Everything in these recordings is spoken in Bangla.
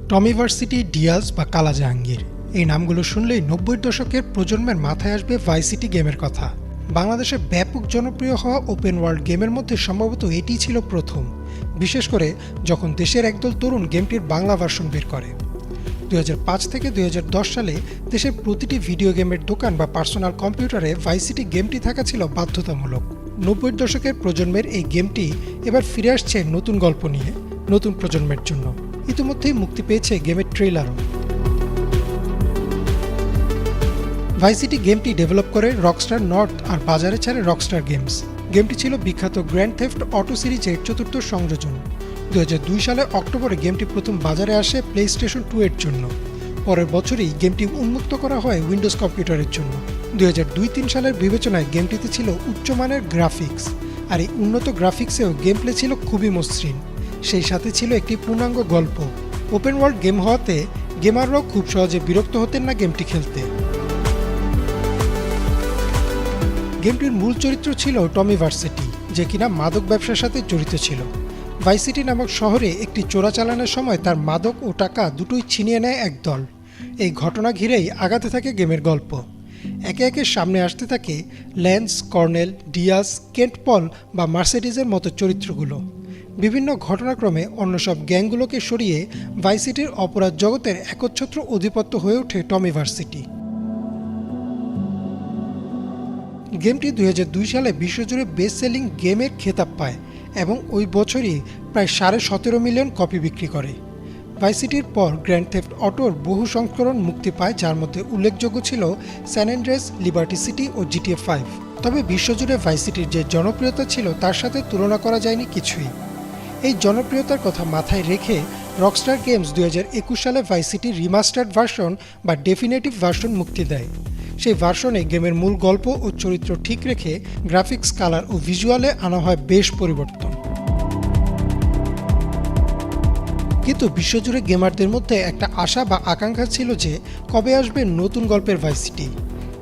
টমি ভার্সিটি, ডিয়াজ বা কালা জাহাঙ্গীর এই নামগুলো শুনলেই ৯০-এর দশকের প্রজন্মের মাথায় আসবে ভাইস সিটি গেমের কথা। বাংলাদেশে ব্যাপক জনপ্রিয় হওয়া ওপেন ওয়ার্ল্ড গেমের মধ্যে সম্ভবত এটিই ছিল প্রথম, বিশেষ করে যখন দেশের একদল তরুণ গেমটির বাংলা ভার্সন বের করে। ২০০৫ থেকে ২০১০ সালে দেশের প্রতিটি ভিডিও গেমের দোকান বা পার্সোনাল কম্পিউটারে ভাইস সিটি গেমটি থাকা ছিল বাধ্যতামূলক। ৯০-এর দশকের প্রজন্মের এই গেমটি এবার ফিরে আসছে নতুন গল্প নিয়ে, নতুন প্রজন্মের জন্য। ইতিমধ্যেই মুক্তি পেয়েছে গেমের ট্রেইলারও। ভাইস সিটি গেমটি ডেভেলপ করে রকস্টার নর্থ আর বাজারে ছাড়ে রকস্টার গেমস। গেমটি ছিল বিখ্যাত গ্র্যান্ড থেফট অটো সিরিজের চতুর্থ সংযোজন। ২০০২ সালে অক্টোবরে গেমটি প্রথম বাজারে আসে প্লেস্টেশন 2 এর জন্য। পরের বছরই গেমটি উন্মুক্ত করা হয় উইন্ডোজ কম্পিউটারের জন্য। ২০০২-৩ সালের বিবেচনায় গেমটিতে ছিল উচ্চমানের গ্রাফিক্স, আর এই উন্নত গ্রাফিক্সেও গেম প্লে ছিল খুবই মসৃণ। সেই সাথে ছিল একটি পূর্ণাঙ্গ গল্প। ওপেন ওয়ার্ল্ড গেম হওয়াতে গেমাররাও খুব সহজে বিরক্ত হতেন না গেমটি খেলতে। গেমটির মূল চরিত্র ছিল টমি ভার্সিটি, যে কিনা মাদক ব্যবসার সাথে জড়িত ছিল। ভাইস সিটি নামক শহরে একটি চোরাচালানের সময় তার মাদক ও টাকা দুটোই ছিনিয়ে নেয় একদল। এই ঘটনা ঘিরেই আগাতে থাকে গেমের গল্প। একে একে সামনে আসতে থাকে ল্যান্স, কর্নেল, ডিয়াজ, কেন্ট পল বা মার্সেডিজের মতো চরিত্রগুলো। বিভিন্ন ঘটনাক্রমে অন্য সব গ্যাংগুলোকে সরিয়ে ভাইস সিটির অপরাধ জগতের একচ্ছত্র অধিপত্য হয়ে ওঠে টমি ভার্সিটি। গেমটি ২০০২ সালে বিশ্বজুড়ে বেস্ট সেলিং গেমের খেতাব পায় এবং ওই বছরই প্রায় ১৭.৫ মিলিয়ন কপি বিক্রি করে। ভাইস সিটির পর গ্র্যান্ড থেফট অটোর বহু সংস্করণ মুক্তি পায়, যার মধ্যে উল্লেখযোগ্য ছিল স্যান অ্যান্ড্রেয়াস, লিবার্টি সিটি ও জিটিএ 5। তবে বিশ্বজুড়ে ভাইস সিটির যে জনপ্রিয়তা ছিল তার সাথে তুলনা করা যায়নি কিছুই। এই জনপ্রিয়তার কথা মাথায় রেখে রকস্টার গেমস ২০২১ সালে ভাইস সিটির রিমাস্টার্ড ভার্সন বা ডেফিনেটিভ ভার্সন মুক্তি দেয়। সেই ভার্সনে গেমের মূল গল্প ও চরিত্র ঠিক রেখে গ্রাফিক্স, কালার ও ভিজুয়ালে আনা হয় বেশ পরিবর্তন। কিন্তু বিশ্বজুড়ে গেমারদের মধ্যে একটা আশা বা আকাঙ্ক্ষা ছিল যে কবে আসবে নতুন গল্পের ভাইস সিটি।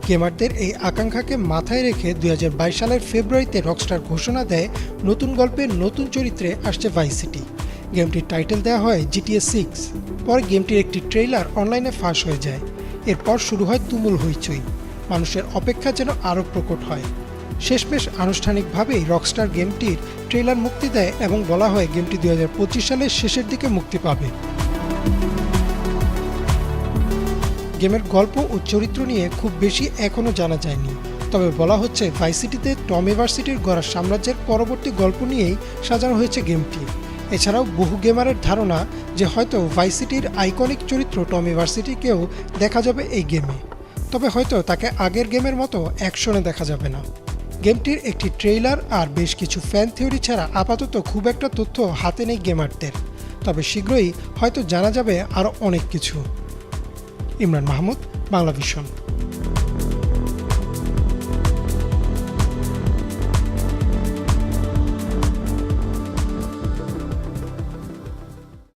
গেমারদের এই আকাঙ্ক্ষাকে মাথায় রেখে ২০২২ সালের ফেব্রুয়ারিতে রকস্টার ঘোষণা দেয় নতুন গল্পের নতুন চরিত্রে আসছে ভাইস সিটি। গেমটির টাইটেল দেওয়া হয় জিটিএ 6। পরে গেমটির একটি ট্রেইলার অনলাইনে ফাঁস হয়ে যায়। এরপর শুরু হয় তুমুল হইচই। মানুষের অপেক্ষা যেন আরও প্রকট হয়। শেষমেশ আনুষ্ঠানিকভাবেই রকস্টার গেমটির ট্রেইলার মুক্তি দেয় এবং বলা হয় গেমটি ২০২৫ সালের শেষের দিকে মুক্তি পাবে। গেমের গল্প ও চরিত্র নিয়ে খুব বেশি এখনও জানা যায়নি, তবে বলা হচ্ছে ভাইস সিটিতে টমি ভার্সিটির গড়া সাম্রাজ্যের পরবর্তী গল্প নিয়েই সাজানো হয়েছে গেমটি। এছাড়াও বহু গেমারের ধারণা যে হয়তো ভাইস সিটির আইকনিক চরিত্র টমি ভার্সিটিকেও দেখা যাবে এই গেমে, তবে হয়তো তাকে আগের গেমের মতো অ্যাকশনে দেখা যাবে না। গেমটির একটি ট্রেইলার আর বেশ কিছু ফ্যান থিওরি ছাড়া আপাতত খুব একটা তথ্য হাতে নেই গেমারদের, তবে শীঘ্রই হয়তো জানা যাবে আরও অনেক কিছু। ইমরান মাহমুদ, বাংলা ভিশন।